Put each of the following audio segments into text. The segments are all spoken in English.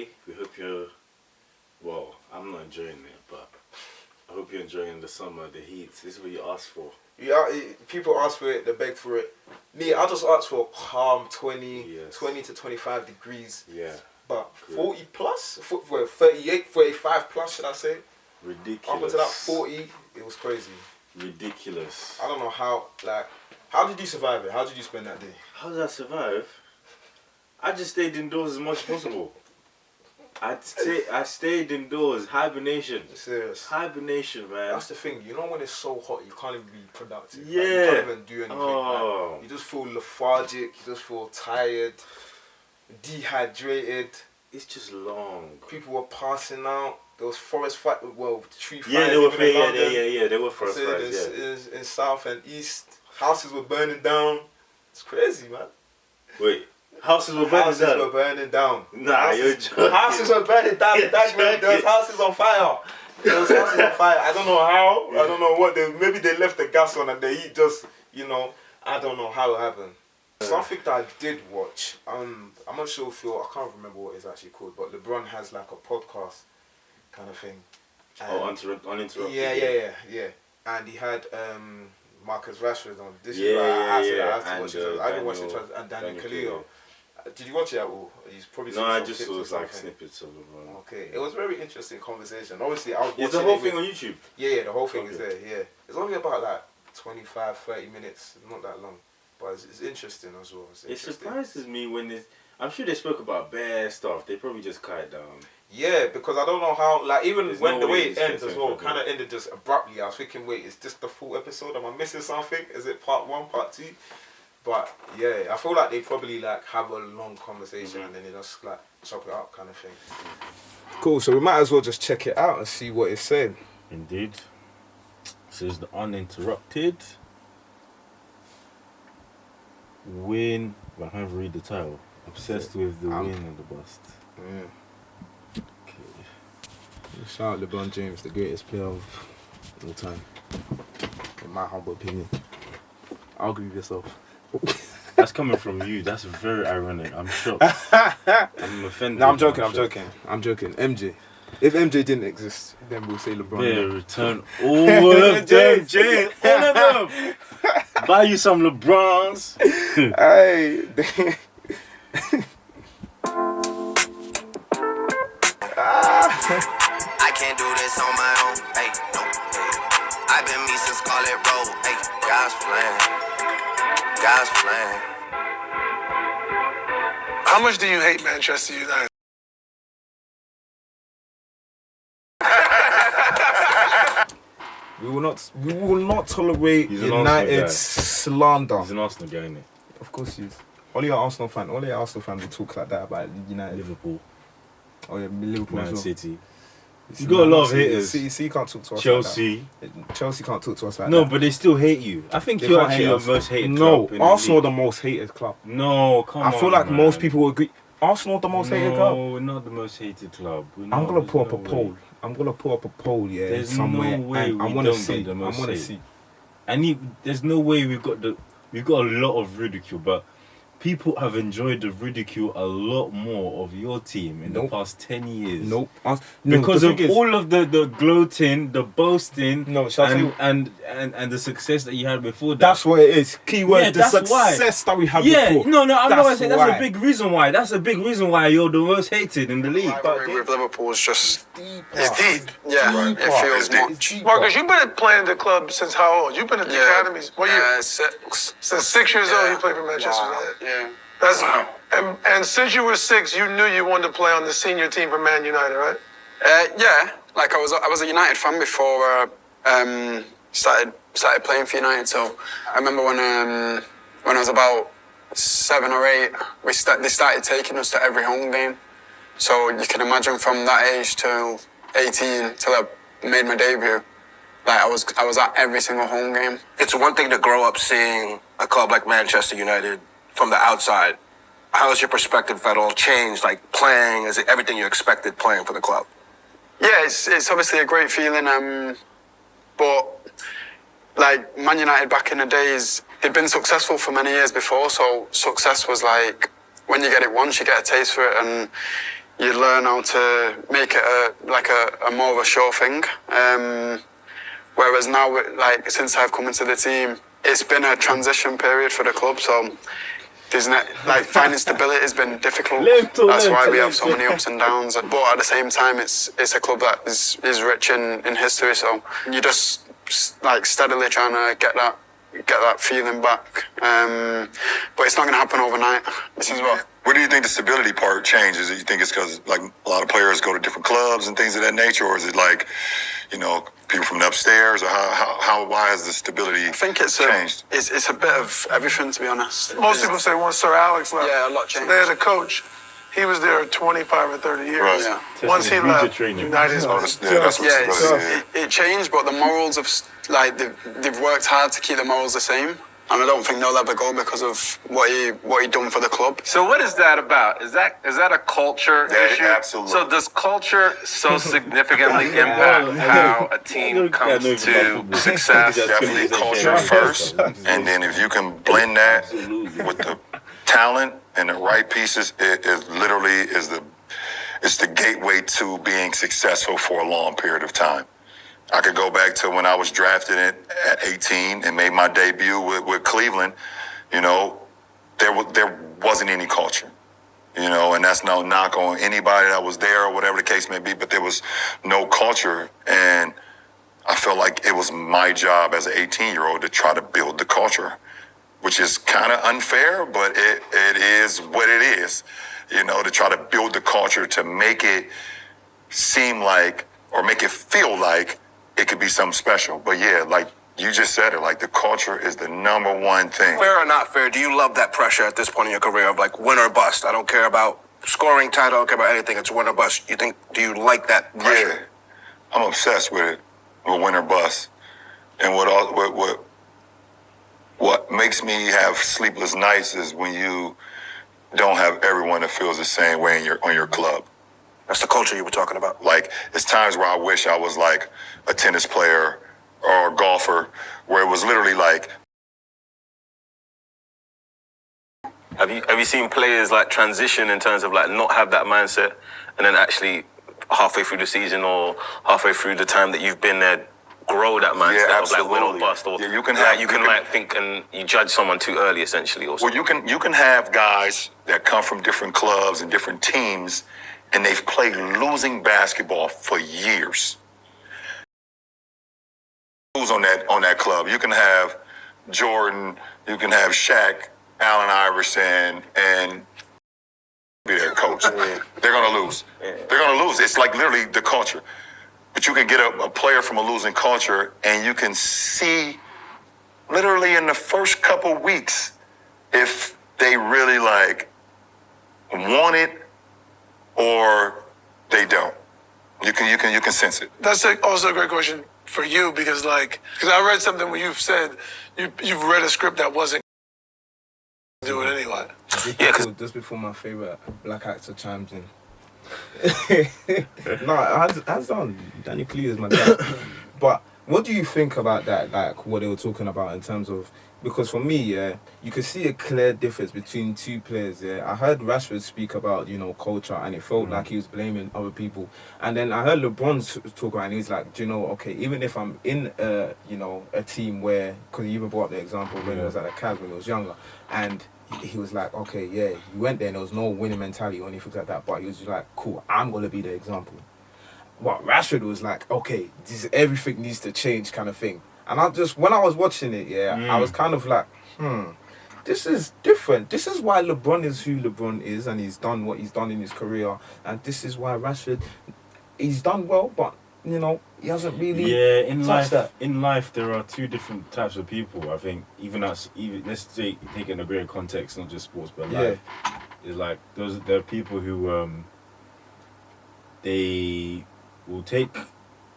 day. We hope you're, well, I'm not enjoying it, but I hope you're enjoying the summer, the heat. This is what you asked for. Yeah, people ask for it, they begged for it. Me, I just asked for calm 20 to 25 degrees. Yeah. But 40 plus? 38, 45 plus, should I say? Ridiculous. Up to that 40, it was crazy. Ridiculous. I don't know how did you survive it? How did you spend that day? How did I survive? I just stayed indoors as much as possible. I stayed indoors. Hibernation. Serious. Hibernation, man. That's the thing. You know when it's so hot, you can't even be productive. Yeah. Like, you can't even do anything. Oh. Like, you just feel lethargic. You just feel tired, dehydrated. It's just long. People were passing out. There was forest fire. Well, tree fires. Yeah, they were. Yeah. They were forest fires. In south and east, houses were burning down. It's crazy, man. Wait. Houses were burning down. Nah, you're joking. Houses were burning down. There was houses on fire. I don't know how. I don't know what. Maybe they left the gas on and the heat just, I don't know how it happened. Something that I did watch. I'm not sure if I can't remember what it's actually called, but LeBron has like a podcast kind of thing. Uninterrupted. Yeah. And he had Marcus Rashford on. This is why I have to watch it. I didn't watch it. And Daniel Kaluuya. Did you watch it at all? He's probably no, I just saw like snippets of LeBron. Okay, it was a very interesting conversation. Obviously, I was watching Is the whole thing on YouTube? Yeah, the whole thing is there. Yeah, it's only about like 25, 30 minutes. Not that long, but it's interesting as well. It surprises me when I'm sure they spoke about bare stuff. They probably just cut it down. Yeah, because I don't know how. Like even when the way it ends as well, kind of ended just abruptly. I was thinking, wait, is this the full episode? Am I missing something? Is it part 1, part 2? But yeah, I feel like they probably like have a long conversation and then they just like chop it up kind of thing. Cool, so we might as well just check it out and see what it's saying. Indeed. This is the Uninterrupted. Win. I can't read the title. Obsessed with the win and the bust. Yeah. Okay. Shout out LeBron James, the greatest player of all time. In my humble opinion. Argue with yourself. That's coming from you. That's very ironic. I'm shocked. I'm offended. No, I'm joking. MJ. If MJ didn't exist, then we'll say LeBron. Yeah, return all of them, Jay. All of them. Buy you some LeBrons. Hey. I can't do this on my own. Hey, no. Hey. I've been me since Scarlet Road. Hey, God's plan. God's plan. How much do you hate Manchester United? We will not tolerate United slander. He's an Arsenal guy, isn't he? Of course he is. Only an Arsenal fan will talk like that about United. Liverpool. Oh yeah, Liverpool Man as well. City. You got a lot of haters. City can't talk to us Chelsea. like that. Chelsea can't talk to us like that. No, but they still hate you. I think you're actually the most hated club. No, Arsenal the most hated club. No, come on. I feel like most people will agree. Arsenal the most hated club. No, we're not the most hated club. I'm gonna pull up a poll. Yeah, there's somewhere. No way I want to see. And there's no way we've got a lot of ridicule, but people have enjoyed the ridicule a lot more of your team in the past 10 years. Because of all of the gloating, the boasting, and the success that you had before that. That's what it is. Keyword, the success that we had before. I'm not going to say that's a big reason why. That's a big reason why you're the most hated in the league. Rivalry with Liverpool is just... It's deep. Yeah, it feels much. Marcus, you've been playing at the club since how old? You've been at the academies. What year? 6. Since 6 years old, you played for Manchester United. Yeah. That's and since you were 6, you knew you wanted to play on the senior team for Man United, right? Yeah. Like I was a United fan before started playing for United. So I remember when I was about 7 or 8, they started taking us to every home game. So you can imagine from that age till 18 till I made my debut. Like I was at every single home game. It's one thing to grow up seeing a club like Manchester United from the outside. How has your perspective of that all changed? Like playing, is it everything you expected playing for the club? Yeah, it's obviously a great feeling. But like Man United back in the days, they'd been successful for many years before. So success was like when you get it once, you get a taste for it, and you learn how to make it a more of a sure thing. Whereas now, like since I've come into the team, it's been a transition period for the club. So there's like finding stability has been difficult. That's why we have so many ups and downs. But at the same time, it's a club that is rich in history. So you just like steadily trying to get that feeling back. But it's not going to happen overnight. This is what. Where do you think the stability part changes? Do you think it's because like a lot of players go to different clubs and things of that nature, or is it like, you know, people from upstairs, or why has the stability I think it's changed? It's a bit of everything, to be honest. Most people say once Sir Alex left, yeah, a lot changed. They had a coach. He was there 25 or 30 years. Right. Yeah. Once he left, United. It changed, but the morals of like they've worked hard to keep the morals the same. And I don't think they'll ever go because of what he done for the club. So what is that about? Is that a culture issue? Absolutely. So does culture so significantly impact how a team comes to success? Definitely culture first, and then if you can blend that with the talent and the right pieces, it literally is the gateway to being successful for a long period of time. I could go back to when I was drafted at 18 and made my debut with Cleveland. You know, there wasn't any culture. You know, and that's no knock on anybody that was there or whatever the case may be, but there was no culture. And I felt like it was my job as an 18-year-old to try to build the culture, which is kind of unfair, but it is what it is. You know, to try to build the culture to make it seem like or make it feel like it could be something special. But yeah, like you just said it, like the culture is the number one thing. Fair or not fair, do you love that pressure at this point in your career of like win or bust? I don't care about scoring title, I don't care about anything, it's win or bust. Do you like that pressure? Yeah, I'm obsessed with it, with win or bust. And what makes me have sleepless nights is when you don't have everyone that feels the same way on your club. That's the culture you were talking about. Like, it's times where I wish I was like a tennis player or a golfer, where it was literally like. Have you seen players like transition in terms of like not have that mindset, and then actually halfway through the season or halfway through the time that you've been there, grow that mindset of like win or bust, or yeah, you can think and you judge someone too early essentially, or well, you can have guys that come from different clubs and different teams, and they've played losing basketball for years. Who's on that club? You can have Jordan, you can have Shaq, Allen Iverson, and be their coach. They're gonna lose. They're gonna lose. It's like literally the culture. But you can get a player from a losing culture, and you can see literally in the first couple weeks if they really like want it or they don't. You can sense it. That's also a great question for you because I read something where you've said you've read a script that wasn't do it anyway. Yeah, just before my favorite black actor chimes in. No, hands down, Danny Clee is my guy. But what do you think about that? Like what they were talking about in terms of, because for me, yeah, you could see a clear difference between two players. Yeah, I heard Rashford speak about culture, and it felt like he was blaming other people. And then I heard LeBron talk about, it, and he's like, do you know, okay, even if I'm in a team where, because he even brought up the example when he was at the Cavs when he was younger, and he was like, okay, yeah, you went there and there was no winning mentality or anything like that, but he was just like, cool, I'm gonna be the example. But Rashford was like, okay, everything needs to change kind of thing. And when I was watching it, I was kind of like, this is different. This is why LeBron is who LeBron is, and he's done what he's done in his career. And this is why Rashford, he's done well, but he hasn't really. Yeah, in life, there are two different types of people. I think even let's take it in a greater context, not just sports, but life. It's like there are people who they will take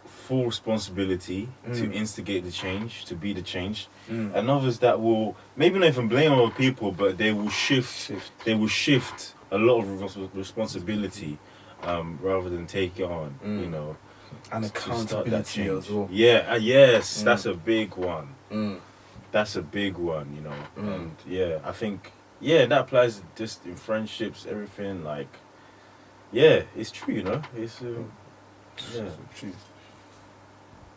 full responsibility to instigate the change, to be the change, and others that will maybe not even blame other people, but they will shift a lot of responsibility rather than take it on, and accountability as well. Yeah, yes, that's a big one. That's a big one, and I think that applies just in friendships, everything. Like, yeah, it's true, you know. It's yeah, true.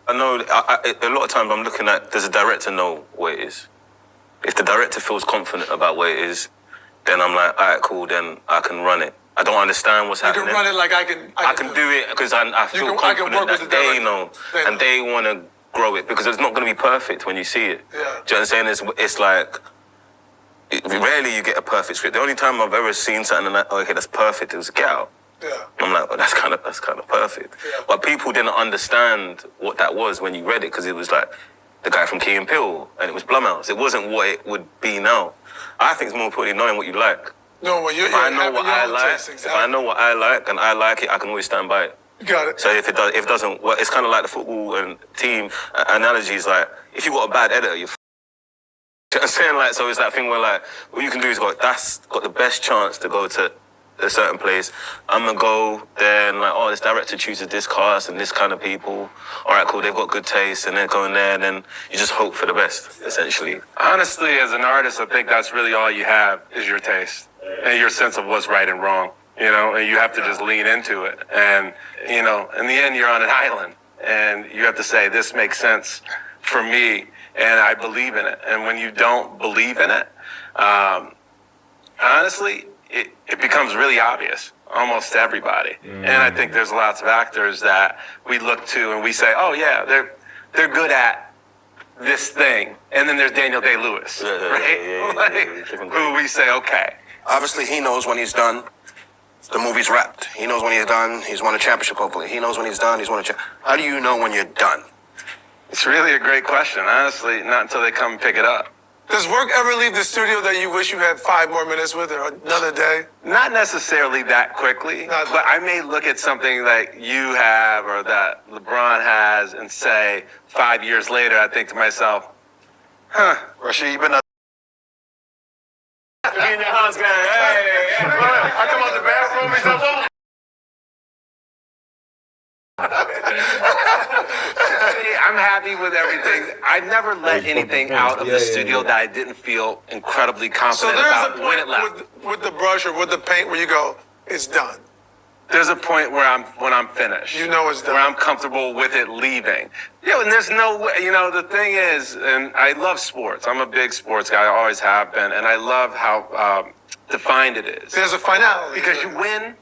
I know a lot of times I'm looking at, does the director know what it is? If the director feels confident about what it is, then I'm like, all right, cool, then I can run it. I don't understand what's happening. You can run it like I can do it because I feel confident that they know and they want to grow it, because it's not going to be perfect when you see it. Yeah. Do you know what I'm saying? It's like, rarely you get a perfect script. The only time I've ever seen something like, okay, that's perfect, it was Get Out. Yeah. I'm like, well, that's kind of perfect. Yeah. But people didn't understand what that was when you read it, because it was like the guy from Key and Peele, and it was Blumhouse. It wasn't what it would be now. I think it's more important knowing what you like. No, well, If I know what I like and I like it, I can always stand by it. Got it. So if it doesn't, well, it's kind of like the football and team analogy. Is like, if you got a bad editor, you're. You know what I'm saying? Like, so it's that thing where like, what you can do is that's got the best chance to go to a certain place. I'm gonna go there and like, oh, this director chooses this cast and this kind of people. All right, cool, they've got good taste, and they're going there, and then you just hope for the best, essentially. Honestly, as an artist, I think that's really all you have is your taste and your sense of what's right and wrong, you know, and you have to just lean into it. And, you know, in the end, you're on an island, and you have to say, this makes sense for me, and I believe in it. And when you don't believe in it, honestly, it becomes really obvious, almost to everybody. And I think there's lots of actors that we look to and we say, oh yeah, they're good at this thing. And then there's Daniel Day-Lewis, right? Who we say, okay. Obviously, he knows when he's done. The movie's wrapped. He knows when he's done. He's won a championship, hopefully. He knows when he's done. He's won a championship. How do you know when you're done? It's really a great question. Honestly, not until they come and pick it up. Does work ever leave the studio that you wish you had 5 more minutes with, or another day? Not necessarily that quickly, but I may look at something that you have or that LeBron has and say 5 years later, I think to myself, Rashid, you been out. in your house, hey, I come out the bathroom and stuff. I'm happy with everything. I never let anything out of the studio that I didn't feel incredibly confident about when it left. With the brush or with the paint where you go, it's done. There's a point where when I'm finished. You know it's done. Where I'm comfortable with it leaving. You know, and there's no way, you know, the thing is, and I love sports. I'm a big sports guy, I always have been, and I love how defined it is. There's a finality. Because you win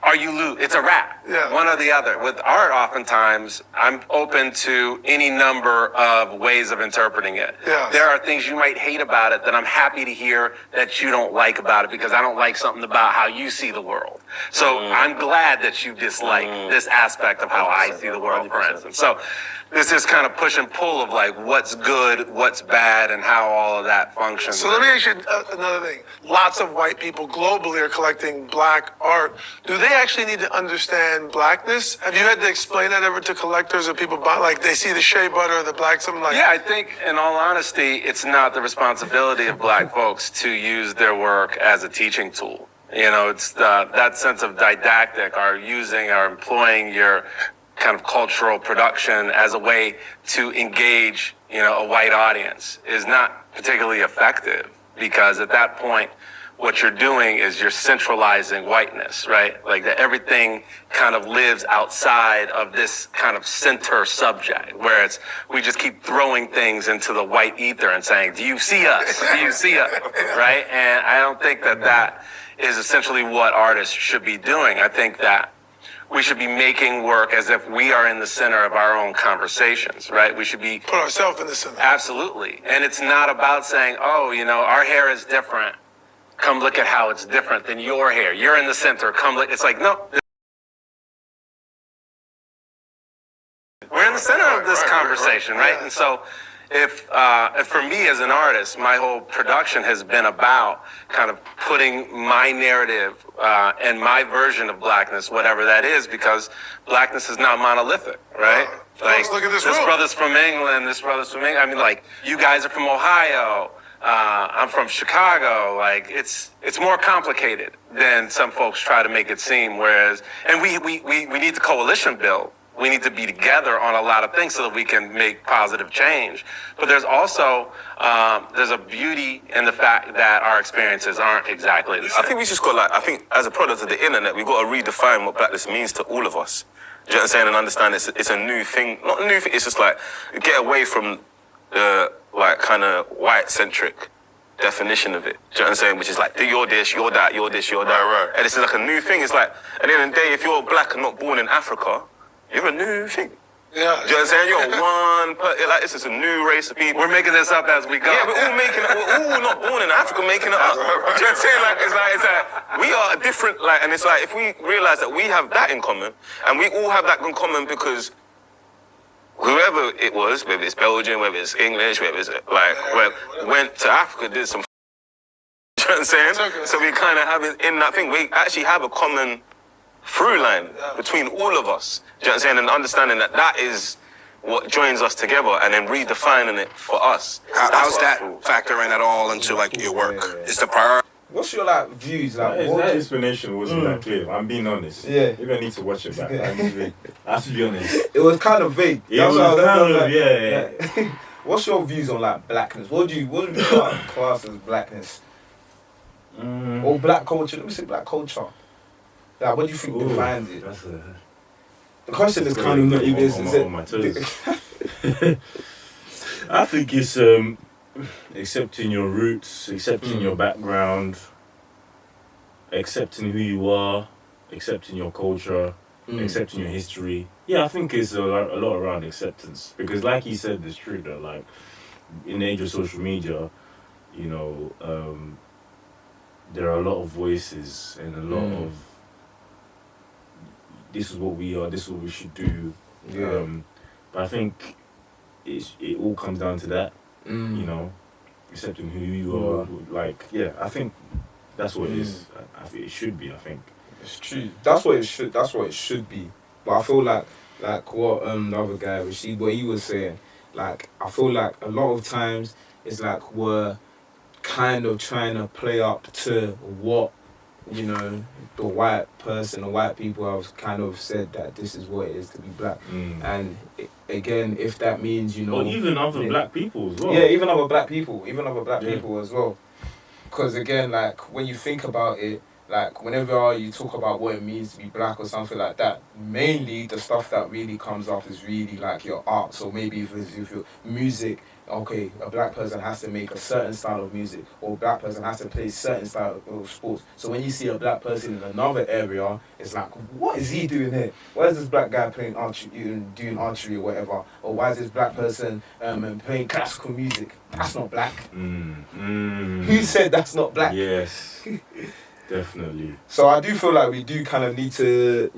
or you lose. It's a wrap. Yeah. One or the other. With art, oftentimes, I'm open to any number of ways of interpreting it. Yeah. There are things you might hate about it that I'm happy to hear that you don't like about it, because I don't like something about how you see the world. So I'm glad that you dislike this aspect of how I see the world, for instance. So there's this kind of push and pull of like what's good, what's bad, and how all of that functions. So let me ask you another thing. Lots of white people globally are collecting black art. Do they actually need to understand blackness? Have you had to explain that ever to collectors or people buy, like they see the shea butter or the black something like? Yeah, I think in all honesty, it's not the responsibility of black folks to use their work as a teaching tool. You know, it's that sense of didactic, or employing your kind of cultural production as a way to engage, you know, a white audience is not particularly effective, because at that point, what you're doing is you're centralizing whiteness, right? Like that everything kind of lives outside of this kind of center subject, where we just keep throwing things into the white ether and saying, do you see us? Do you see us? Right? And I don't think that is essentially what artists should be doing. I think that we should be making work as if we are in the center of our own conversations, right? We should be... Put ourselves in the center. Absolutely. And it's not about saying, oh, you know, our hair is different. Come look at how it's different than your hair. You're in the center. Come look. It's like, no. We're in the center of this conversation, right? And so if for me as an artist, my whole production has been about kind of putting my narrative and my version of blackness, whatever that is, because blackness is not monolithic, right? Like, look at this brother's from England, this brother's from England. I mean, like, you guys are from Ohio. I'm from Chicago. Like, it's more complicated than some folks try to make it seem. Whereas, and we need the coalition build, we need to be together on a lot of things so that we can make positive change. But there's also there's a beauty in the fact that our experiences aren't exactly the same. I think we just got I think as a product of the internet, we've got to redefine what blackness means to all of us. Do you know what I'm saying? And understand it's a new thing. Not a new thing, it's just get away from the kind of white-centric definition of it. Do you know what I'm saying? Which is do you're this, you're that, you're this, you're that. Right. And it's a new thing. It's at the end of the day, if you're black and not born in Africa, you're a new thing. Yeah. Do you know what I'm saying? You're this is a new race of people. We're making this up as we go. Yeah, we're all not born in Africa making it up. Do you know what I'm saying? It's we are a different, and it's if we realize that we have that in common, and we all have that in common because whoever it was, whether it's Belgian, whether it's English, whether it's went to Africa, did some. You know what I'm saying? So we kind of have it in that thing. We actually have a common through line between all of us. Do you know what I'm saying? And understanding that is what joins us together, and then redefining it for us. How's that factoring at all into your work? Is the priority? What's your views? That explanation wasn't that clear. I'm being honest. Yeah. Maybe I need to watch it back. I have to be honest. It was kind of vague. Yeah. What's your views on blackness? What do you class as blackness? Or black culture? Let me say black culture. What do you think defines it? The question is kind of not even. On my toes. I think it's accepting your roots, accepting your background, accepting who you are, accepting your culture, accepting your history. Yeah, I think it's a lot around acceptance. Because like you said, it's true that in the age of social media, there are a lot of voices and a lot of this is what we are, this is what we should do. Yeah. But I think it all comes down to that, accepting who you are. I think that's what it is. I think it should be. I think it's true. That's what it should. That's what it should be. But I feel like what the other guy, Rashid, what he was saying. I feel like a lot of times it's we're kind of trying to play up to what the white people have kind of said that this is what it is to be black. And again, if that means or even other black people as well. Yeah, even other black people as well. Because again, when you think about it, whenever you talk about what it means to be black or something like that, mainly the stuff that really comes up is really your art. So maybe if your music, okay, a black person has to make a certain style of music, or a black person has to play certain style of sports. So when you see a black person in another area, it's what is he doing here? Why is this black guy playing archery, doing archery or whatever? Or why is this black person playing classical music? That's not black. Who said that's not black? Yes. Definitely. So I do feel like we do kind of need to,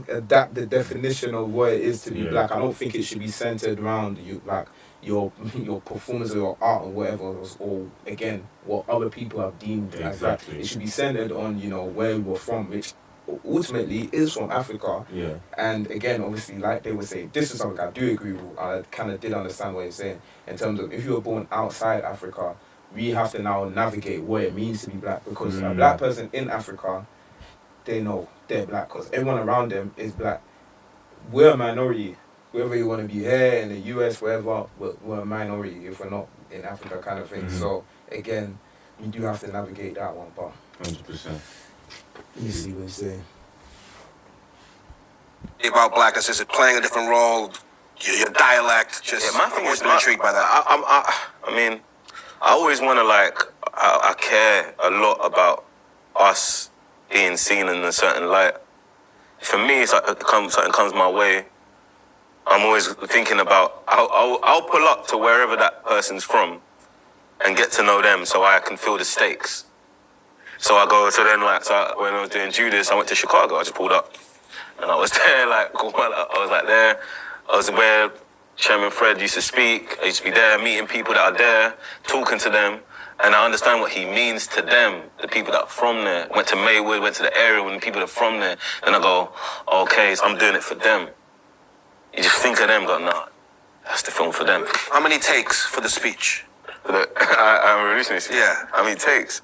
adapt the definition of what it is to be black. I don't think it should be centered around your performance or your art or whatever, or again what other people have deemed as black. It should be centered on where we were from, which ultimately is from Africa. Yeah. And again, obviously, like they would say, this is something I do agree with. I kind of did understand what you're saying in terms of if you were born outside Africa, we have to now navigate what it means to be black, because a black person in Africa, they know they're black because everyone around them is black. We're a minority. Whether you want to be here in the US, wherever, we're a minority if we're not in Africa, kind of thing. So again, you do have to navigate that one. But 100%. Let me see what he's saying. About blackness, is it playing a different role? Your dialect, my thing is intrigued by that. I mean, I always want to I care a lot about us being seen in a certain light. For me, it's something comes my way, I'm always thinking about I'll pull up to wherever that person's from and get to know them so I can feel the stakes. So I go to then when I was doing Judas, I went to Chicago. I just pulled up and I was there I was there. I was where Chairman Fred used to speak. I used to be there, meeting people that are there, talking to them, and I understand what he means to them, the people that are from there. Went to Maywood, went to the area when the people are from there. Then I go, okay, so I'm doing it for them. You just think of them, go, nah, that's the film for them. How many takes for the speech? I'm releasing this. Yeah. How many takes?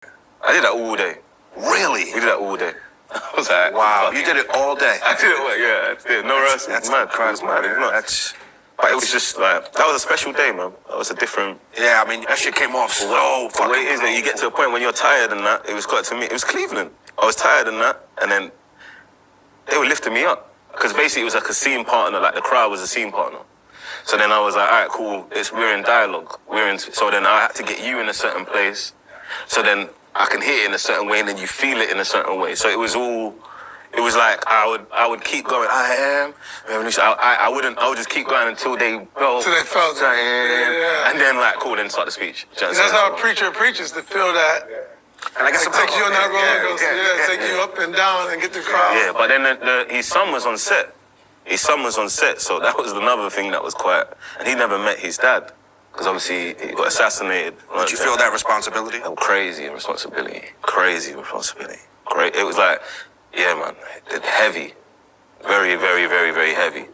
I did that all day. Really? We did that all day. I was like, Wow, you did it all day. I did it, yeah, I did. No rest. That's mad. incredible. It was mad. But it was just like, that was a special day, man. That was a different... Yeah, I mean, that shit came off so The way it is that you get to a point when you're tired and that, it was got to me, it was Cleveland. I was tired and that, and then they were lifting me up. Because basically it was like a scene partner, like the crowd was a scene partner. So then I was like, all right, cool, we're in dialogue. So then I had to get you in a certain place. So then I can hear it in a certain way and then you feel it in a certain way. So it was like I would keep going, I am revolution. I would just keep going until they felt. Until they felt it. Yeah. And then like, cool, then start the speech. That's how a preacher preaches, to feel that. And I guess take you on that roller coaster, take you up and down and get the crowd. Yeah, but then his son was on set. His son was on set, so that was another thing that was quite... And he never met his dad, because obviously he got assassinated. Did you feel that responsibility? Crazy responsibility. Crazy responsibility. Great. It was like, yeah, man, heavy. Very, very, very, very heavy.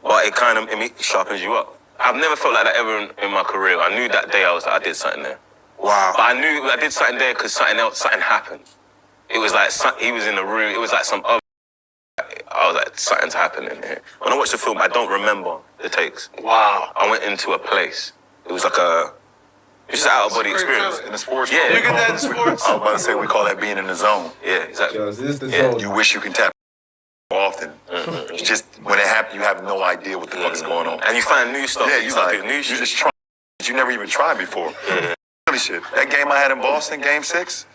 But it sharpens you up. I've never felt like that ever in my career. I knew that day I did something there. Wow. But I knew I did something there because something happened. It was like he was in the room. It was like some other. I was like, something's happening here. When I watched the film, I don't remember the takes. Wow. I went into a place. It was like it's just an out-of-body experience. In the sports Yeah. You get that in sports? I was about to say, we call that being in the zone. Yeah, exactly. Yo, is this the Yeah. zone? You wish you can tap often. It's just, when it happens, you have no idea what the fuck is going on. And you find new stuff. Yeah, you start doing new you shit. just try that you never even tried before. Really shit. That game I had in Boston, game 6,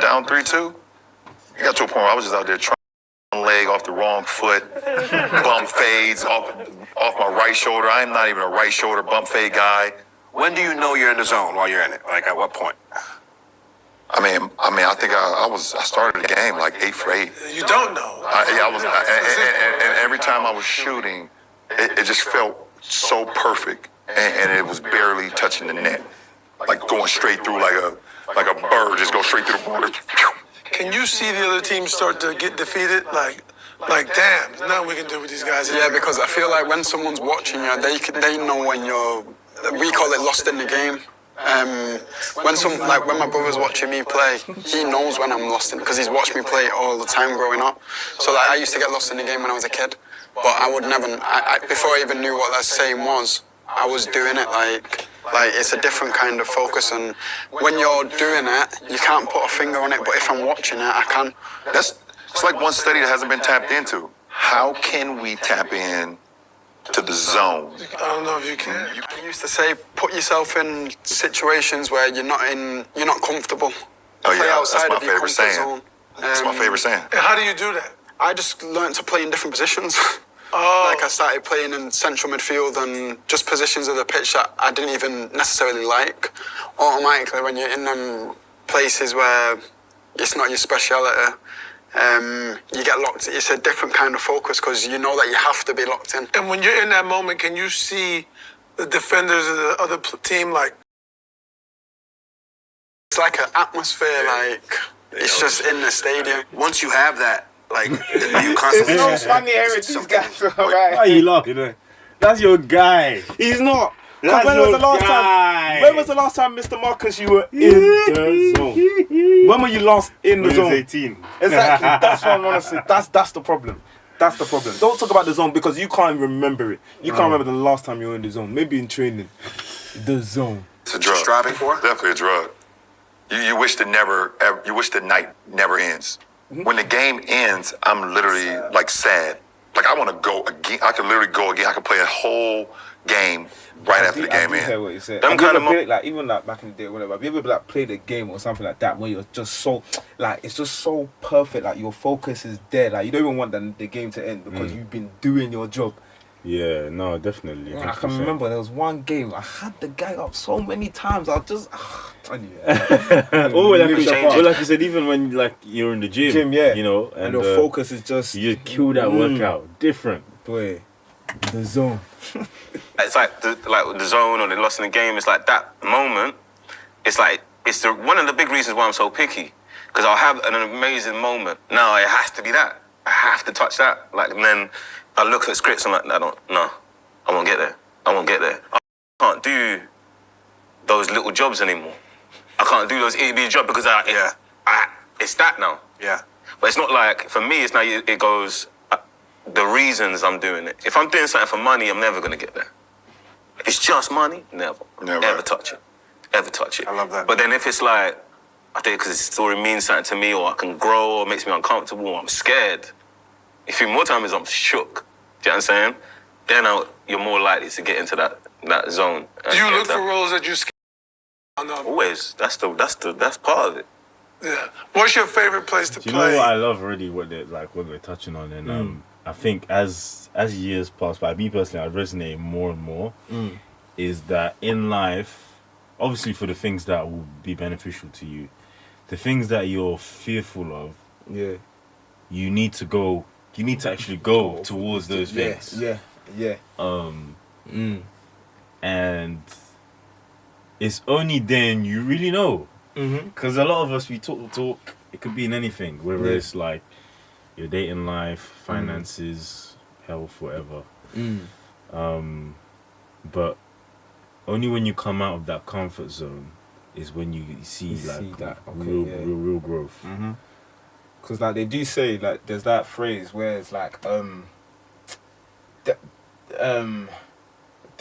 down 3-2, it got to a point where I was just out there trying leg off the wrong foot, bump fades off my right shoulder. I am not even a right shoulder bump fade guy. When do you know you're in the zone while you're in it? Like, at what point? I mean, I think I started the game like 8 for 8. You don't know. And every time I was shooting, it just felt so perfect, and it was barely touching the net, like going straight through like a bird, just go straight through the border. Can you see the other team start to get defeated? Like damn, there's nothing we can do with these guys. Yeah, because I feel like when someone's watching you, they know when you're. We call it lost in the game. When my brother's watching me play, he knows when I'm lost in because he's watched me play all the time growing up. So like I used to get lost in the game when I was a kid, but I would never. Before I even knew what that saying was, I was doing it like it's a different kind of focus, and when you're doing it, you can't put a finger on it. But if I'm watching it, I can. It's like one study that hasn't been tapped into. How can we tap in to the zone? I don't know if you can. I used to say, put yourself in situations where you're not comfortable. Oh yeah, Play that's outside my of your favorite comfort saying. zone. That's my favorite saying. And how do you do that? I just learned to play in different positions. Oh. Like I started playing in central midfield and just positions of the pitch that I didn't even necessarily like. Automatically, when you're in them places where it's not your speciality, you get locked. It's a different kind of focus because you know that you have to be locked in. And when you're in that moment, can you see the defenders of the other team like? It's like an atmosphere, like it's just in the stadium. Once you have that, like, you constantly... It's so funny hearing these guys. Why are you laughing? That's your guy. He's not. That's When was the your last guy. time? When was the last time, Mr. Marcus, you were in the zone? When were you last in the When he zone? was 18. Exactly. That's what I'm honestly. That's the problem. That's the problem. Don't talk about the zone because you can't remember it. You can't remember the last time you were in the zone. Maybe in training. The zone. It's a drug. Striving for? Definitely a drug. You wish you wish the night never ends. When the game ends, I'm literally like sad. Like I want to go again. I could literally go again. I could play a whole game right after the game I hear ends. what you said. Them Have you kind ever of played, like even like back in the day, whatever. Have you ever like played a game or something like that where you're just so like it's just so perfect, like your focus is there, like you don't even want the game to end because you've been doing your job. Yeah, no, definitely. I can 100%. remember there was one game I had the guy up so many times. I just anyway. Like you said, even when like you're in the gym, yeah, you know, and your focus is just you kill that workout. Different. boy, the zone. It's like the zone or the lost in the game. It's like that moment. It's like one of the big reasons why I'm so picky because I'll have an amazing moment. No, it has to be that. I have to touch that. Like, and then I look at scripts. I'm like, I won't get there. I can't do those little jobs anymore. I can't do those itty bitty jobs because it's that now. Yeah. But it's not like, for me, it's now it goes, the reasons I'm doing it. If I'm doing something for money, I'm never going to get there. If it's just money, never. Ever touch it. Ever touch it. I love that. But then if it's like, I do it because it story means something to me, or I can grow, or makes me uncomfortable, or I'm scared. If you more time is I'm shook. Do you know what I'm saying? Then you're more likely to get into that zone. Do you look for roles that you're scared of? Always. That's part of it. Yeah. What's your favorite place to Do play? you know what I love already? What we're touching on, and I think as years pass by, me personally, I resonate more and more. Is that in life, obviously for the things that will be beneficial to you, the things that you're fearful of, you need to actually go towards those things. And it's only then you really know. Because a lot of us, we talk, it could be in anything, whether it's like your dating life, finances, health, whatever. But only when you come out of that comfort zone is when you see real growth. Because like they do say, like there's that phrase where it's like the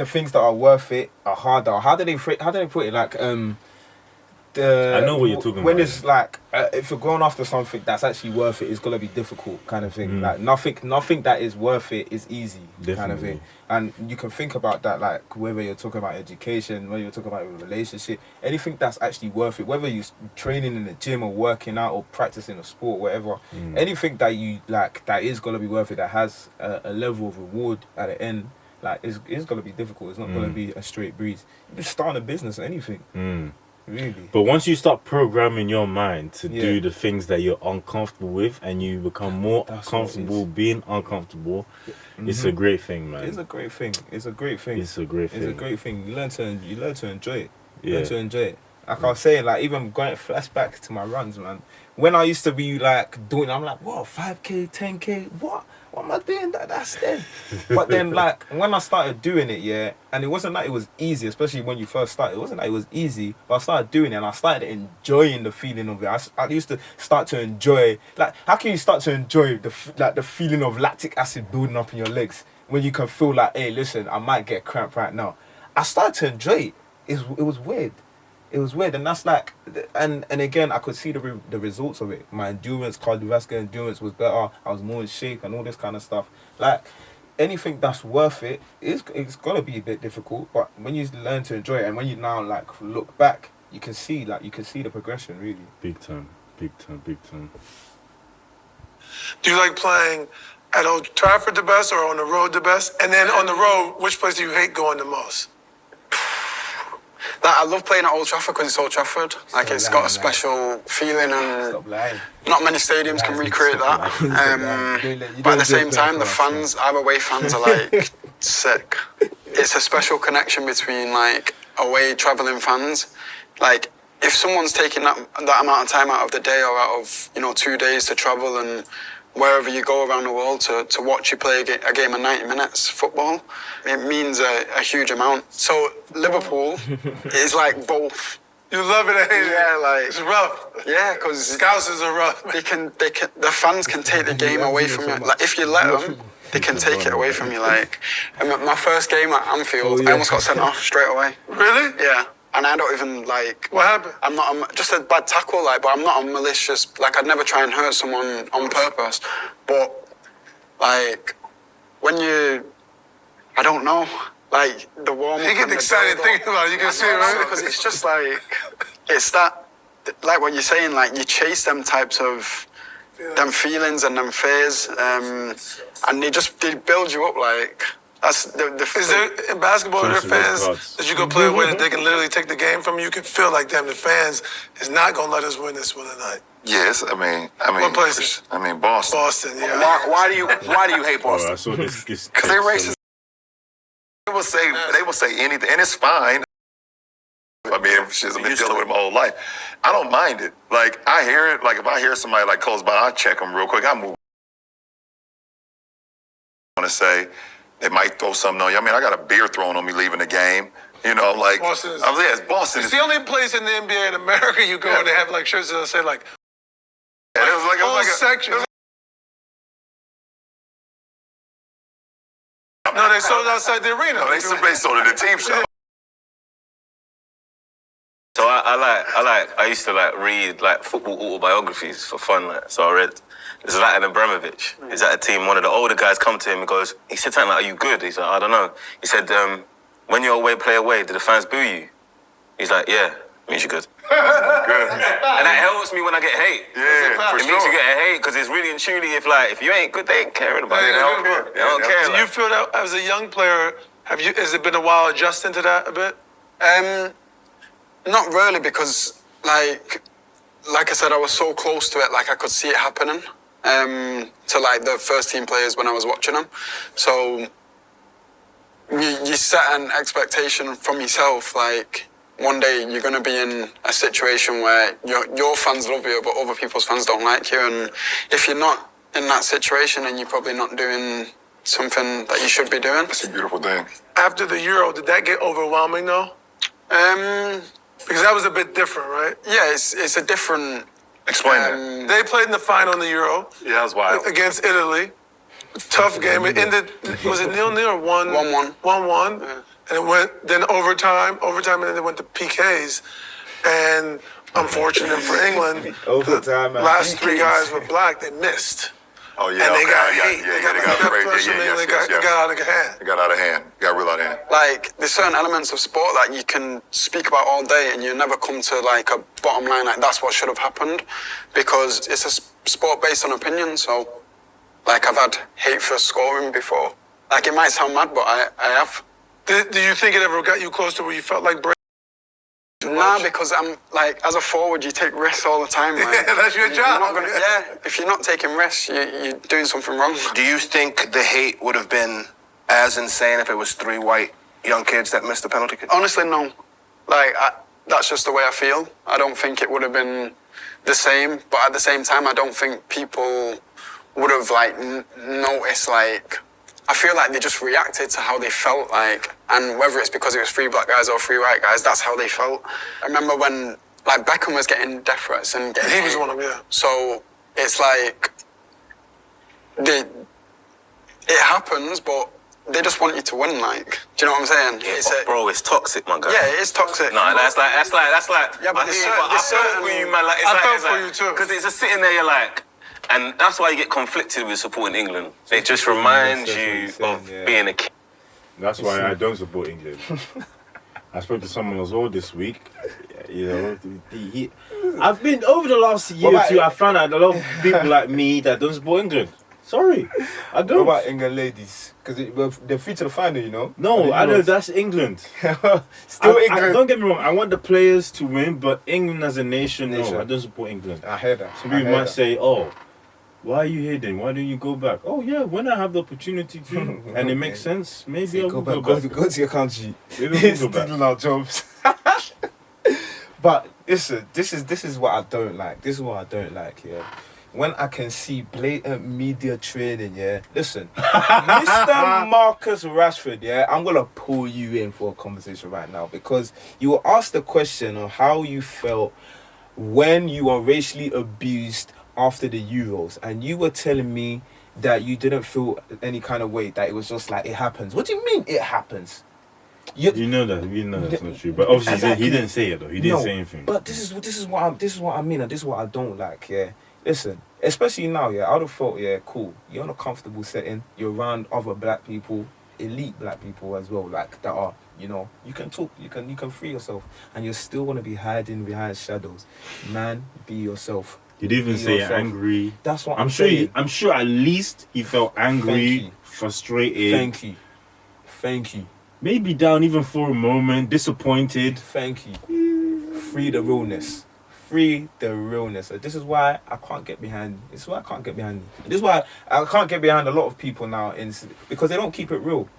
things that are worth it are harder. How do they put it? Like I know what you're talking when about. it's like if you're going after something that's actually worth it, it's gonna be difficult, kind of thing. Like nothing that is worth it is easy, kind of thing. And you can think about that, like whether you're talking about education, whether you're talking about a relationship, anything that's actually worth it, whether you're training in the gym or working out or practicing a sport, whatever, anything that you like that is gonna be worth it, that has a level of reward at the end, like it's gonna be difficult. It's not gonna be a straight breeze. You just start a business, anything. Really. But once you start programming your mind to do the things that you're uncomfortable with, and you become more comfortable being uncomfortable, it's a great thing, man. It's a great thing. It's a great thing. It's a great thing. It's a great thing. You learn to enjoy it. You learn to enjoy it. Like I was saying, like even going flashback to my runs, man. When I used to be like doing, I'm like, what, 5K, 10K, what? What am I doing? That's then. But then, like, when I started doing it, and it wasn't like it was easy, especially when you first started. It wasn't like it was easy, but I started doing it, and I started enjoying the feeling of it. I used to start to enjoy, like, how can you start to enjoy the feeling of lactic acid building up in your legs when you can feel like, hey, listen, I might get cramp right now. I started to enjoy it. It was weird. It was weird, and that's like, and again, I could see the results of it. My endurance, cardiovascular endurance was better. I was more in shape and all this kind of stuff. Like, anything that's worth it, it's gonna be a bit difficult. But when you learn to enjoy it, and when you now like look back, you can see the progression, really. Big time. Do you like playing at Old Trafford the best or on the road the best? And then on the road, which place do you hate going the most? Like, I love playing at Old Trafford because it's Old Trafford. Like, it's got a special feeling, and not many stadiums can recreate that. But at the same time, the fans, our away fans, are like sick. It's a special connection between like away travelling fans. Like, if someone's taking that amount of time out of the day or out of 2 days to travel and wherever you go around the world to watch you play a game of 90 minutes football, it means a huge amount. So Liverpool is like both. You love it, ain't it? Yeah, like it's rough. Yeah, because Scousers are rough. The fans can take the game away from you. Like, if you let them, they can take it away from you. Like, my first game at Anfield, I almost got sent off straight away. Really? Yeah. And I don't even like. What happened? I'm not just a bad tackle, like, but I'm not a malicious. Like, I'd never try and hurt someone on purpose. But like, when I don't know, like the warm up. You get excited thinking about it. You can see it, right? Because it's just like, it's that, like what you're saying, like you chase them types of them feelings and them fears, and they build you up like. That's Is there in basketball there fans that you go play with that they can literally take the game from you? You can feel like, damn, the fans is not gonna let us win this one tonight. Yes, I mean, what places? Boston. Boston, yeah. Why do you hate Boston? I saw this Because they're racist. They will say anything, and it's fine. I mean, I've been dealing with it my whole life. I don't mind it. Like, I hear it. Like, if I hear somebody like close by, I check them real quick. I move. I want to say. They might throw something on you. I mean, I got a beer thrown on me leaving the game. Like Boston Boston. It's the only place in the NBA in America you go and they have like shirts that say like. it was like whole section. No, they sold outside the arena. No, they sold it at the team shop. So I used to like read like football autobiographies for fun. Like, so I read Zlatan Ibrahimovic. He's at a team. One of the older guys come to him and goes, he said something like, "Are you good?" He's like, "I don't know." He said, "When you're away, play away. Do the fans boo you?" He's like, "Yeah, means you're good." Good. And that helps me when I get hate. Yeah, for it means you sure. get a hate because it's really and truly if you ain't good, they ain't caring about you. They don't care. Do you feel that as a young player? Has it been a while adjusting to that a bit? Not really, because like I said, I was so close to it, like I could see it happening. To like the first team players when I was watching them. So you set an expectation from yourself, like one day you're going to be in a situation where your fans love you, but other people's fans don't like you. And if you're not in that situation, then you're probably not doing something that you should be doing. It's a beautiful thing. After the Euro, did that get overwhelming though? Because that was a bit different, right? Yeah, it's a different. Explain that. They played in the final in the Euro. Yeah, that was wild. Against Italy. Tough game. It ended, was it 0-0 or 1-1? 1-1. Yeah. And it went then overtime, and then it went to PKs. And unfortunate for England, Overtime, the man. last three guys were black. They missed. Oh yeah, And they got yeah, hate. yeah, They got crazy. pressure, and they got out of hand. It got out of hand. Got real out of hand. Like, there's certain elements of sport that you can speak about all day and you never come to, like, a bottom line, like, that's what should have happened. Because it's a sport based on opinion, so, like, I've had hate for scoring before. Like, it might sound mad, but I have. Do you think it ever got you close to where you felt like breaking? Nah, because I'm, like, as a forward, you take risks all the time, man. Yeah, that's your job. If you're not taking risks, you're doing something wrong. Do you think the hate would have been as insane if it was 3 white young kids that missed the penalty kick? Honestly, no. Like, that's just the way I feel. I don't think it would have been the same, but at the same time, I don't think people would have, like, noticed, like, I feel like they just reacted to how they felt, like, and whether it's because it was 3 black guys or 3 white guys, that's how they felt. I remember when, like, Beckham was getting death threats and getting He was one of them, yeah. So it's like, it happens, but they just want you to win, like, do you know what I'm saying? Yeah, bro, it's toxic, my guy. Yeah, it is toxic. No, that's like. Yeah, but I feel for you, man. Like, it's I like, felt it's for like, you too. Because it's just sitting there, you're like, and that's why you get conflicted with supporting England. It just reminds you of being a kid. That's why I don't support England. I spoke to someone as well this week. You know, I've been over the last year or two. I found out a lot of people like me that don't support England. Sorry, I don't. What about England ladies? Because they're free to the final, you know? No, I know that's England. Still England. Don't get me wrong. I want the players to win, but England as a nation, no, I don't support England. I heard that. Some people might say, "Oh, why are you here then? Why don't you go back?" Oh yeah, when I have the opportunity to, and it makes sense, maybe I'll go back. Go to your country. Maybe we'll go back. Stealing our jobs. But listen, this is what I don't like. This is what I don't like, yeah. When I can see blatant media training, yeah. Listen, Mr. Marcus Rashford, yeah, I'm gonna pull you in for a conversation right now because you were asked the question of how you felt when you were racially abused after the Euros, and you were telling me that you didn't feel any kind of way, that it was just like it happens. What do you mean it happens? You know that's not true. But obviously Exactly. he didn't say it though. He didn't say anything. But this is what I mean, and this is what I don't like. Yeah, listen, especially now. Yeah, I would have thought, yeah, cool. You're in a comfortable setting. You're around other black people, elite black people as well, like that are, you know, you can talk, you can free yourself, and you're still gonna be hiding behind shadows. Man, be yourself. He didn't even Be say yourself. angry. That's what I'm sure. I'm sure at least he felt angry, frustrated. Thank you. Maybe down even for a moment, disappointed. Thank you. Free the realness. Free the realness. This is why I can't get behind. This is why I can't get behind. This is why I can't get behind a lot of people now, because they don't keep it real.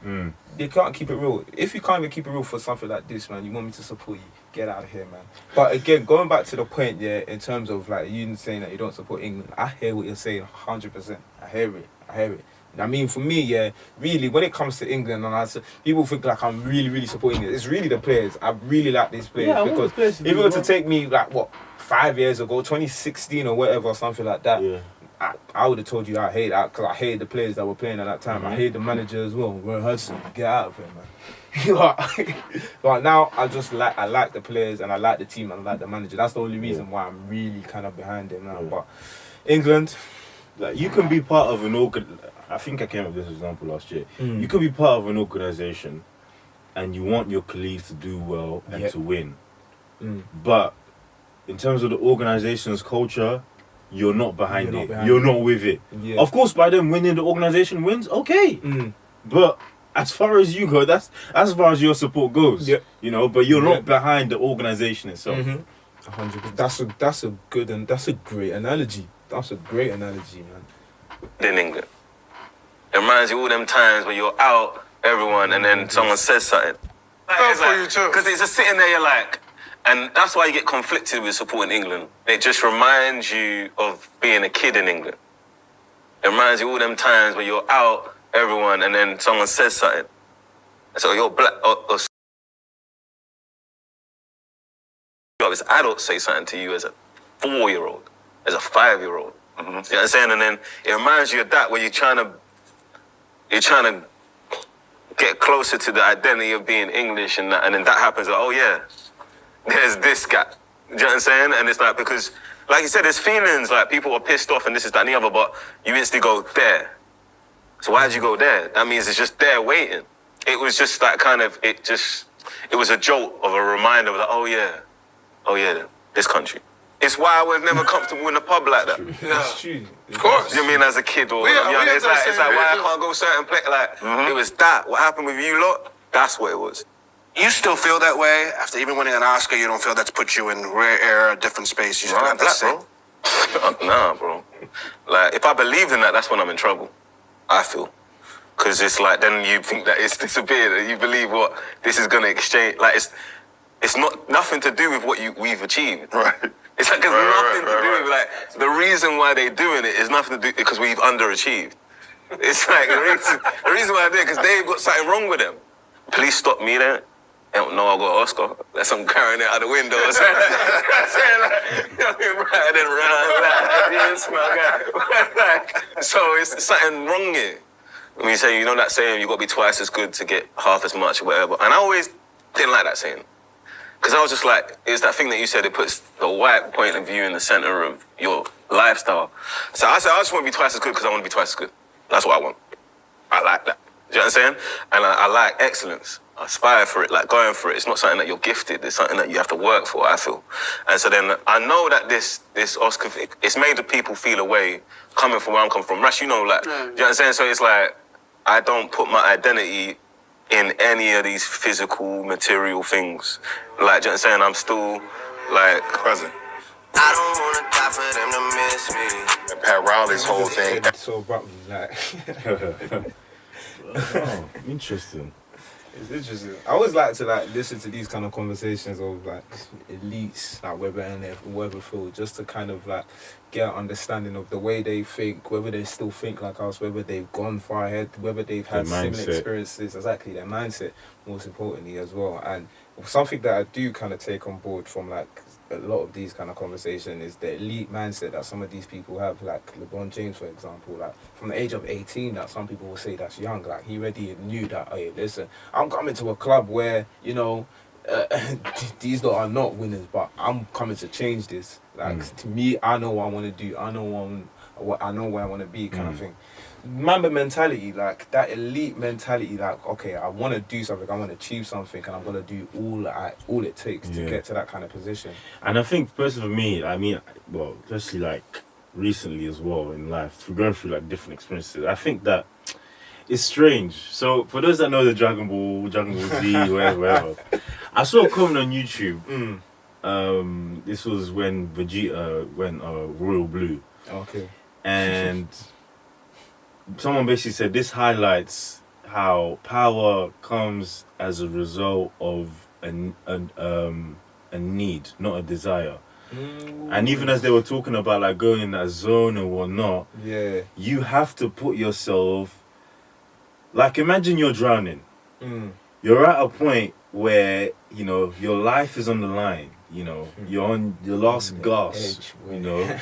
They can't keep it real. If you can't even keep it real for something like this, man, you want me to support you, get out of here, man. But again, going back to the point, yeah, in terms of like you saying that you don't support England, I hear what you're saying 100%. I hear it. I mean, for me, yeah, really, when it comes to England, and people think like I'm really, really supporting it. It's really the players. I really like these players because if you were to take me like 5 years ago, 2016 or whatever, or something like that. Yeah. I would have told you I hate that because I hated the players that were playing at that time. I hated the manager as well. Roy Hudson, get out of here, man. But now I like the players and I like the team and I like the manager. That's the only reason why I'm really kind of behind him now. But England, like you can be part of an I think I came up with this example last year. You can be part of an organisation and you want your colleagues to do well and to win. But in terms of the organisation's culture, you're not behind it. You're not with it. Yeah. Of course, by them winning, the organisation wins. Okay, but as far as you go, that's as far as your support goes. Yep. You know, but you're not behind the organisation itself. 100%. That's a good and that's a great analogy. That's a great analogy, man. In England, it reminds you all them times when you're out, everyone, and then someone says something. Like, for you too. Because it's just sitting there, you're like. And that's why you get conflicted with supporting England. It just reminds you of being a kid in England. It reminds you all them times when you're out, everyone, and then someone says something. So you're black, or this adult say something to you as a 4-year-old, as a 5-year-old. You know what I'm saying? And then it reminds you of that where you're trying to get closer to the identity of being English and then that happens. Like, oh yeah. There's this gap. Do you know what I'm saying? And it's like, because, like you said, there's feelings, like people are pissed off and this is that and the other, but you instantly go there. So why did you go there? That means it's just there waiting. It was just that kind of, it was a jolt of a reminder of like, oh yeah, this country. It's why I was never comfortable in a pub like that. That's true. Of course. You know what I mean, as a kid or young, it's like why I can't go certain places. Like, it was that. What happened with you lot, that's what it was. You still feel that way after even winning an Oscar? You don't feel that's put you in rare air, a different space? You still have that same? Nah, bro. Like, if I believed in that, that's when I'm in trouble. I feel. Because it's like, then you think that it's disappeared and you believe what this is going to exchange. Like, it's not nothing to do with what we've achieved. Right. It's like, it's nothing to do with, like, the reason why they're doing it is nothing to do because we've underachieved. It's like, the reason why they're because they've got something wrong with them. Police stopped me there. I don't know I got an Oscar. That's I'm carrying it out the window. I'm saying like, so it's something wrong here. When you say, you know that saying, you got to be twice as good to get half as much or whatever. And I always didn't like that saying. Because I was just like, it's that thing that you said, it puts the white point of view in the center of your lifestyle. So I said, I just want to be twice as good because I want to be twice as good. That's what I want. I like that. Do you know what I'm saying? And I like excellence. I aspire for it, like going for it. It's not something that you're gifted. It's something that you have to work for, I feel. And so then I know that this Oscar, it's made the people feel a way coming from where I'm coming from. Rash, you know, like, do you know what I'm saying? So it's like, I don't put my identity in any of these physical, material things. Like, do you know what I'm saying? I'm still, like, present. I don't wanna die for them to miss me. And Pat Riley's whole thing. So abruptly, like. Oh, interesting. It's interesting. I always like to listen to these kind of conversations of elites, whether in whatever field, just to kind of get an understanding of the way they think, whether they still think like us, whether they've gone far ahead, whether they've had similar experiences, exactly their mindset, most importantly as well. And something that I do kind of take on board from a lot of these kind of conversations is the elite mindset that some of these people have, like LeBron James, for example, from the age of 18, that some people will say that's young, he already knew that, hey, listen, I'm coming to a club where, these lot are not winners, but I'm coming to change this. To me, I know what I want to do, I know where I want to be, kind of thing. Mamba mentality, that elite mentality, okay, I want to do something, I want to achieve something, and I'm going to do all it takes to get to that kind of position. And I think, personally for me, especially recently as well in life, going through different experiences, I think that it's strange. So for those that know the Dragon Ball Z, whatever, I saw a comment on YouTube. This was when Vegeta went Royal Blue. Okay. And someone basically said this highlights how power comes as a result of a need, not a desire. And even as they were talking about going in that zone and whatnot, you have to put yourself Like, imagine you're drowning. You're at a point where, you know, your life is on the line. You know, you're on your last gasp. You know,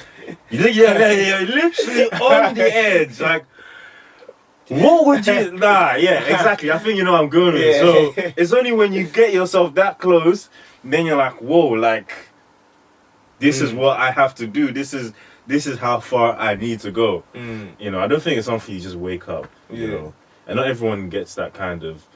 you're literally on the edge. Like, what would you? Nah, yeah, exactly. I think you know what I'm going with. So it's only when you get yourself that close, then you're like, whoa, like, this is what I have to do. This is how far I need to go. You know, I don't think it's something you just wake up. You know, and not everyone gets that kind of.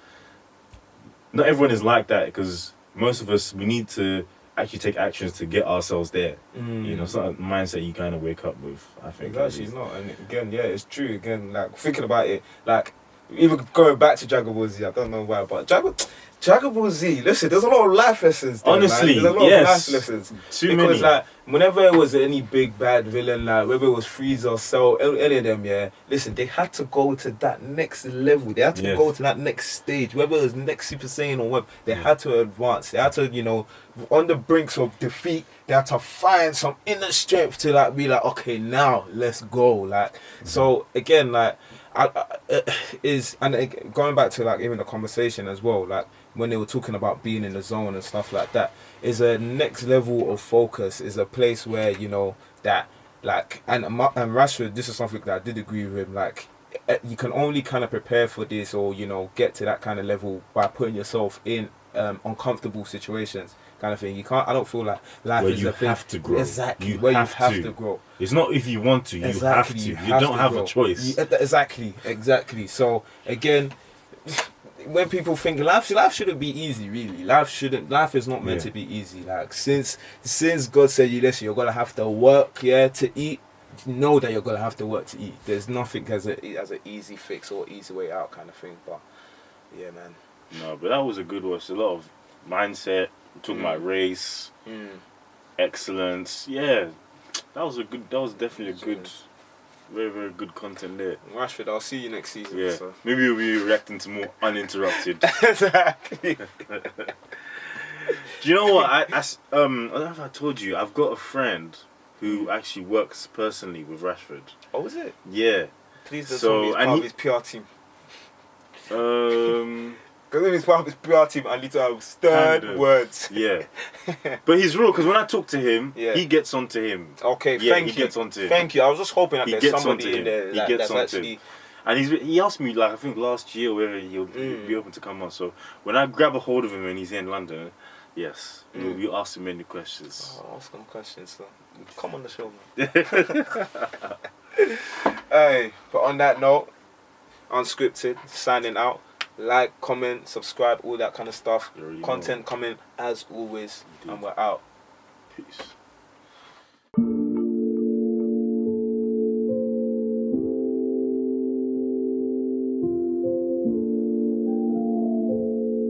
Not everyone is like that, because most of us, we need to actually take actions to get ourselves there. You know, it's not a mindset you kind of wake up with, I think. It's actually not. And again, yeah, it's true. Again, like, thinking about it, like, even going back to Dragon Ball Z, I don't know why, but Dragon Ball Z, listen, there's a lot of life lessons there, honestly, man. There's a lot of life lessons. Because, like, whenever it was any big bad villain, like, whether it was Frieza or Cell, any of them, listen, they had to go to that next level. They had to go to that next stage, whether it was next Super Saiyan or what, they had to advance. They had to, you know, on the brinks of defeat, they had to find some inner strength to, like, be like, okay, now let's go. Like, so again, like, going back to, like, even the conversation as well, like, when they were talking about being in the zone and stuff like that, is a next level of focus, is a place where, you know, that, like, and Rashford, this is something that I did agree with him, like, you can only kind of prepare for this, or, you know, get to that kind of level by putting yourself in uncomfortable situations, kind of thing. You can't, I don't feel like life where is you a thing. have to grow. Exactly, you where have you have to grow. It's not if you want to, you have to. You don't have a choice. Exactly. So again, when people think life shouldn't be easy, really. Life is not meant to be easy. Like, since God said, listen, you're gonna have to work, to eat. Know that you're gonna have to work to eat. There's nothing as an easy fix or easy way out, kind of thing. But yeah, man. No, but that was a good watch. A lot of mindset. Talking about race, excellence. Yeah, that was definitely a good, very, very good content there. Rashford, I'll see you next season. Yeah, So. maybe we'll be reacting to more Uninterrupted. Exactly. Do you know what? I don't know if I told you, I've got a friend who actually works personally with Rashford. Oh, is it? Yeah. Please don't tell me he's part of his PR team. Because if he's part of his PR team, I need to have stern words. Yeah. But he's real, because when I talk to him, he gets onto him. Okay, yeah, thank you. He gets onto him. Thank you. I was just hoping that there's somebody in there that's actually... Him. And he asked me, like, I think last year, whether he'll be open to come on. So when I grab a hold of him and he's in London, yes, we'll ask him many questions. Oh, ask him questions, so come on the show, man. Hey, but on that note, Unscripted, signing out. Like, comment, subscribe, all that kind of stuff. Content coming as always. Indeed. And we're out. Peace.